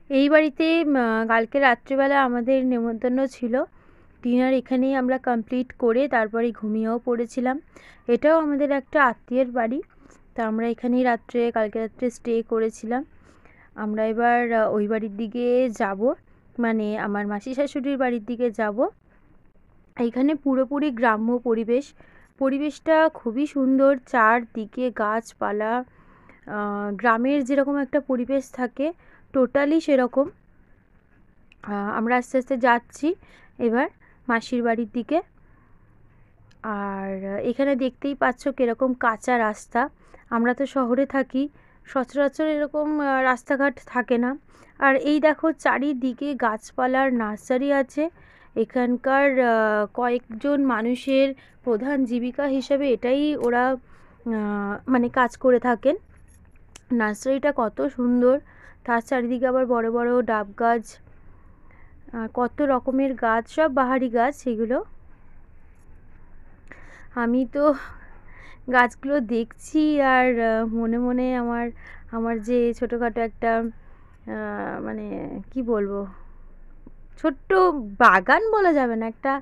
এই বাড়িতে কালকে রাত্রিবেলা আমাদের নেমন্তন্ন ছিল। ডিনার এখানেই আমরা কমপ্লিট করে তারপরে ঘুমিয়েও পড়েছিলাম। এটাও আমাদের একটা আত্মীয়ের বাড়ি, তো আমরা এখানেই কালকে রাত্রে স্টে করেছিলাম। আমরা এবার ওই বাড়ির দিকে যাব, মানে আমার মাসি শাশুড়ির বাড়ির দিকে যাব। এইখানে পুরোপুরি গ্রাম্য পরিবেশটা খুবই সুন্দর, চারদিকে গাছপালা, গ্রামের যেরকম একটা পরিবেশ থাকে টোটালি সেরকম। আমরা আস্তে আস্তে যাচ্ছি এবার মাসির বাড়ির দিকে। আর এখানে দেখতেই পাচ্ছ কীরকম কাঁচা রাস্তা। আমরা তো শহরে থাকি, সচরাচর এরকম রাস্তাঘাট থাকে না। আর এই দেখো চারিদিকে গাছপালার নার্সারি আছে। এখানকার কয়েকজন মানুষের প্রধান জীবিকা হিসেবে এটাই ওরা মানে কাজ করে থাকেন। নার্সারিটা কত সুন্দর, তার চারিদিকে আবার বড় বড় ডাব গাছ, কত রকমের গাছ, সব বাহারি গাছ এগুলো। আমি তো গাছগুলো দেখছি আর মনে মনে আমার যে ছোটোখাটো একটা মানে কি বলবো, ছোট্ট বাগান বলা যাবে না, একটা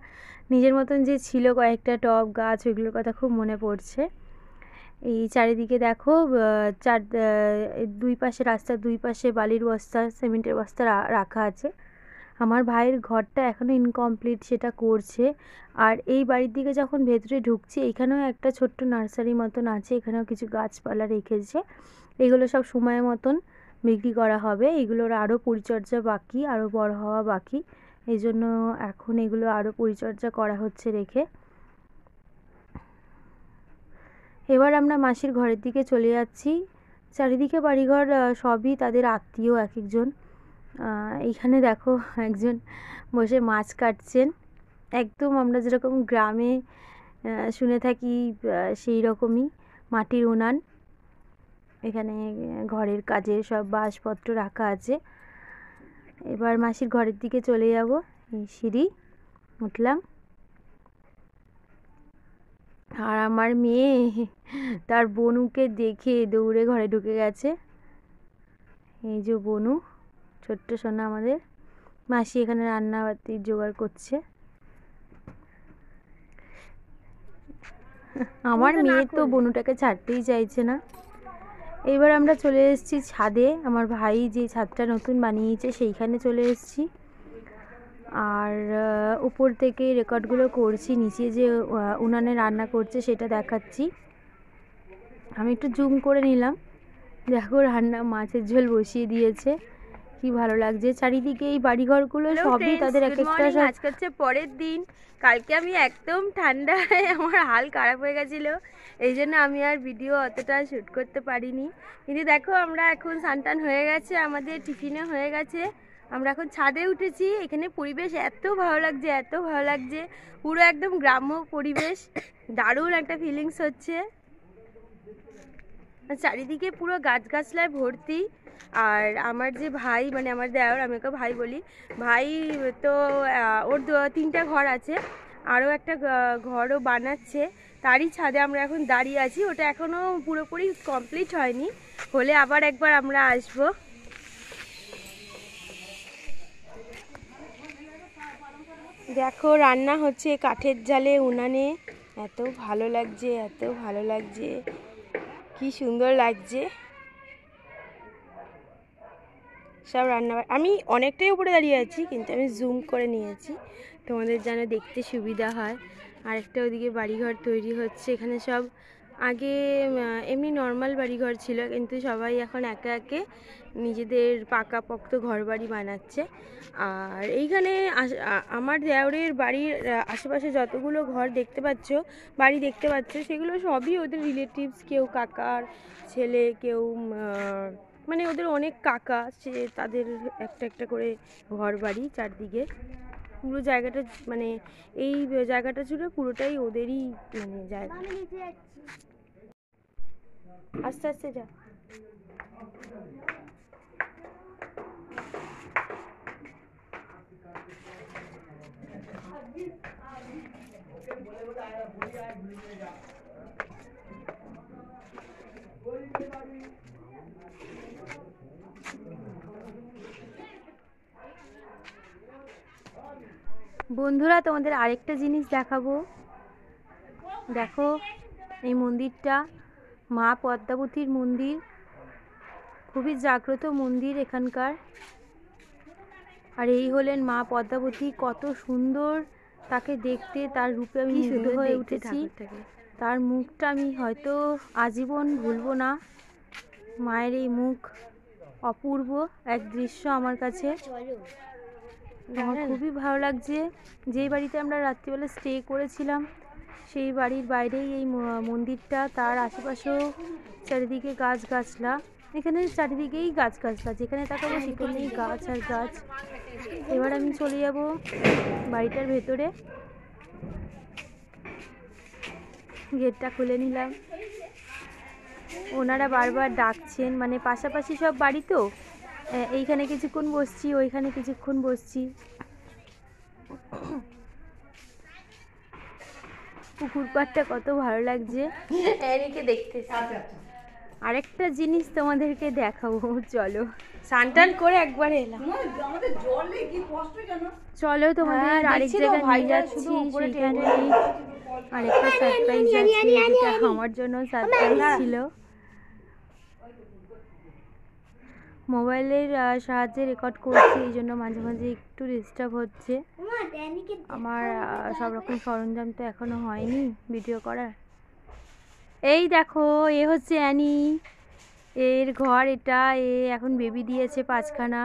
নিজের মতন যে ছিল কয়েকটা টব গাছ, ওইগুলোর কথা খুব মনে পড়ছে। এই চারিদিকে দেখো দুই পাশে, রাস্তার দুই পাশে বালির বস্তা, সিমেন্টের বস্তা রাখা আছে। আমার ভাইয়ের ঘরটা এখনও ইনকমপ্লিট, সেটা করছে। আর এই বাড়ির দিকে যখন ভেতরে ঢুকছি, এখানেও একটা ছোট্ট নার্সারি মতন আছে, এখানেও কিছু গাছপালা রেখেছে। এগুলো সব সময় মতন বিক্রি করা হবে। এগুলোর আরও পরিচর্যা বাকি, আরও বড় হওয়া বাকি, এই জন্য এখন এগুলো আরও পরিচর্যা করা হচ্ছে রেখে। এবার আমরা মাসির ঘরের দিকে চলে যাচ্ছি। চারিদিকে বাড়িঘর, সবই তাদের আত্মীয় এক একজন। এইখানে দেখো একজন বসে মাছ কাটছেন, একদম আমরা যেরকম গ্রামে শুনে থাকি সেই রকমই, মাটির উনান। এখানে ঘরের কাজের সব বাসপত্র রাখা আছে। এবার মাসির ঘরের দিকে চলে যাব। এই সিঁড়ি উঠলাম, আর আমার মেয়ে তার বনুকে দেখে দৌড়ে ঘরে ঢুকে গেছে। এই যে বনু, ছোট্ট সোনা আমাদের। মাসি এখানে রান্নাবাতির জোগাড় করছে। আমার মেয়ে তো বনুটাকে ছাড়তেই চাইছে না। এবার আমরা চলে এসেছি ছাদে, আমার ভাই যে ছাদটা নতুন বানিয়েছে সেইখানে চলে এসেছি। আর উপর থেকে রেকর্ডগুলো করছি, নিচে যে উনানে রান্না করছে সেটা দেখাচ্ছি। আমি একটু জুম করে নিলাম, দেখো রান্না, মাছের ঝোল বসিয়ে দিয়েছে, কি ভালো লাগছে। চারিদিকে এই বাড়িঘরগুলো সবই তাদের এক একটা। আজকে হচ্ছে পরের দিন। কালকে আমি একদম ঠান্ডায় আমার হাল খারাপ হয়ে গেছিলো, এই জন্য আমি আর ভিডিও অতটা শ্যুট করতে পারিনি। কিন্তু দেখো আমরা এখন স্নান হয়ে গেছে, আমাদের টিফিনও হয়ে গেছে, আমরা এখন ছাদে উঠেছি। এখানে পরিবেশ এত ভালো লাগছে, এত ভালো লাগছে, পুরো একদম গ্রাম্য পরিবেশ, দারুণ একটা ফিলিংস হচ্ছে। চারিদিকে পুরো গাছগাছলায় ভর্তি। আর আমার যে ভাই, মানে আমার দেওর, আমি ওকে ভাই বলি, ভাই তো ওর 3টা ঘর আছে, আরও একটা ঘরও বানাচ্ছে, তারই ছাদে আমরা এখন দাঁড়িয়ে আছি। ওটা এখনও পুরোপুরি কমপ্লিট হয়নি, হলে আবার একবার আমরা আসবো। দেখো রান্না হচ্ছে কাঠের জালে উনানে, এত ভালো লাগছে, এত ভালো লাগছে, কি সুন্দর লাগছে সব রান্না। আমি অনেকটাই উপরে দাঁড়িয়ে আছি, কিন্তু আমি জুম করে নিয়েছি তোমাদের যেন দেখতে সুবিধা হয়। আরেকটা ওদিকে বাড়িঘর তৈরি হচ্ছে, এখানে সব আগে এমনি নর্মাল বাড়িঘর ছিল, কিন্তু সবাই এখন একে একে নিজেদের পাকাপোক্ত ঘর বাড়ি বানাচ্ছে। আর এইখানে আমার দেওরের বাড়ির আশেপাশে যতগুলো ঘর দেখতে পাচ্ছ, বাড়ি দেখতে পাচ্ছ, সেগুলো সবই ওদের রিলেটিভস, কেউ কাকার ছেলে, কেউ মানে ওদের অনেক কাকা, সে তাদের একটা একটা করে ঘর বাড়ি চারদিকে। পুরো জায়গাটা মানে এই জায়গাটা ছিল পুরোটাই ওদেরই মানে জায়গা। আস্তে আস্তে যা। বন্ধুরা, তোমাদের আরেকটা জিনিস দেখাবো। দেখো এই মন্দিরটা মা পদ্মাবতীর মন্দির, খুবই জাগ্রত মন্দির এখানকার। আর এই হলেন মা পদ্মাবতী, কত সুন্দর তাকে দেখতে, তার রূপে আমি মুগ্ধ হয়ে উঠেছি। তার মুখটা আমি হয়তো আজীবন ভুলবো না। মায়ের এই মুখ অপূর্ব এক দৃশ্য আমার কাছে, আমার খুবই ভালো লাগছে। যেই বাড়িতে আমরা রাত্রিবেলা স্টে করেছিলাম সেই বাড়ির বাইরেই এই মন্দিরটা, তার আশেপাশেও চারিদিকে গাছগাছলা, এখানে চারিদিকেই গাছগাছলা, যেখানে তাকাবো সেখানেই গাছ আর গাছ। এবার আমি চলে যাব বাড়িটার ভেতরে, গেটটা খুলে নিলাম। ওনারা বারবার ডাকছেন, মানে পাশাপাশি সব বাড়ি তো, এইখানে কিছুক্ষণ বসছি, ওইখানে কিছুক্ষণ বসছি। পুকুর পাড়টা কত ভালো লাগছে এদিকে দেখতে। আরেকটা জিনিস তোমাদেরকে দেখাবো, চলো। স্নান করে একবার এলাম, চলো তোমাদের আরেক জায়গায় নিয়ে যাচ্ছি। সেখানে আরেকটা সারপ্রাইজ আছে, যেটা আমার জন্য সারপ্রাইজ ছিল। মোবাইলের সাহায্যে রেকর্ড করছি, এই জন্য মাঝে মাঝে একটু ডিস্টার্ব হচ্ছে। আমার সব রকম সরঞ্জাম তো এখনো হয়নি ভিডিও করার। এই দেখো, এ হচ্ছে অ্যানি, এর ঘর এটা। এ এখন বেবি দিয়েছে 5খানা।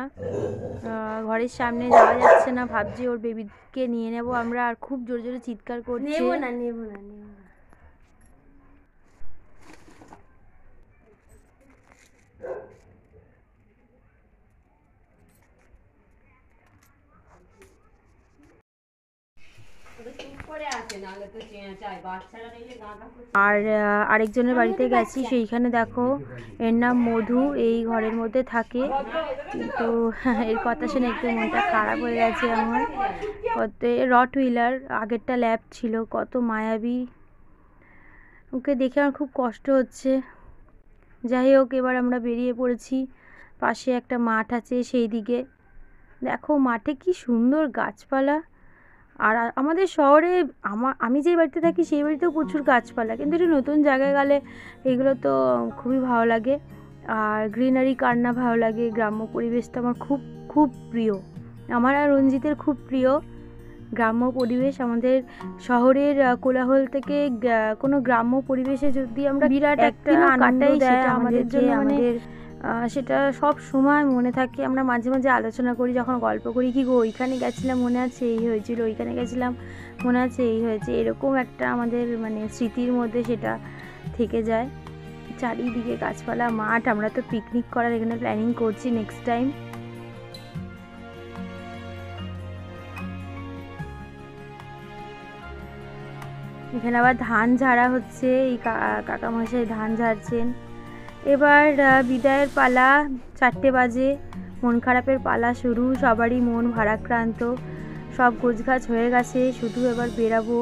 ঘরের সামনে যাওয়া যাচ্ছে না, ভাবছি ওর বেবিকে নিয়ে নেব আমরা। আর খুব জোরে জোরে চিৎকার করছে। নেব না নেব না নেব না। আর আরেকজনের বাড়িতে গেছি, সেইখানে দেখো এর নাম মধু, এই ঘরের মধ্যে থাকে। কিন্তু এর কথা শুনে একটু মনটা খারাপ হয়ে গেছে আমার। কত রট হুইলার, আগেরটা ল্যাব ছিল, কত মায়াবী, ওকে দেখে আমার খুব কষ্ট হচ্ছে। যাই হোক, এবার আমরা বেরিয়ে পড়েছি। পাশে একটা মাঠ আছে, সেই দিকে দেখো মাঠে কি সুন্দর গাছপালা। আর আমাদের শহরে আমি যে বাড়িতে থাকি সেই বাড়িতেও প্রচুর গাছপালা, কিন্তু একটু নতুন জায়গায় গেলে এগুলো তো খুবই ভালো লাগে। আর গ্রিনারি কার না ভালো লাগে, গ্রাম্য পরিবেশটা আমার খুব খুব প্রিয়। আমার আর রঞ্জিতের খুব প্রিয় গ্রাম্য পরিবেশ। আমাদের শহরের কোলাহল থেকে কোনো গ্রাম্য পরিবেশে যদি আমরা বিরাট একটা আনন্দ দেয় আমাদের জন্য, মানে সেটা সব সময় মনে থাকে। আমরা মাঝে মাঝে আলোচনা করি, যখন গল্প করি, কি গো ওইখানে গেছিলাম মনে আছে এই হয়েছিল, ওইখানে গেছিলাম মনে আছে এই হয়েছে, এরকম একটা আমাদের মানে স্মৃতির মধ্যে সেটা থেকে যায়। চারিদিকে গাছপালা, মাঠ। আমরা তো পিকনিক করার এখানে প্ল্যানিং করছি নেক্সট টাইম। এখানে আবার ধান ঝাড়া হচ্ছে, এই কাকামশাই ধান ঝাড়ছেন। এবার বিদায়ের পালা, 4টে বাজে, মন খারাপের পালা শুরু। সবারই মন ভারাক্রান্ত, সব গোছগাছ হয়ে গেছে, শুধু এবার বেরাবো।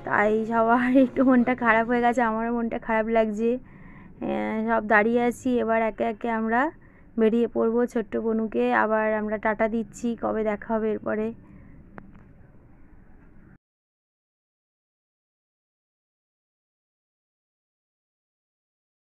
তাই সবার একটু মনটা খারাপ হয়ে গেছে, আমারও মনটা খারাপ লাগছে। সব দাঁড়িয়ে আছি, এবার একে একে আমরা বেরিয়ে পড়বো। ছোট্ট বনুকে আবার আমরা টাটা দিচ্ছি, কবে দেখা হবে এরপরে।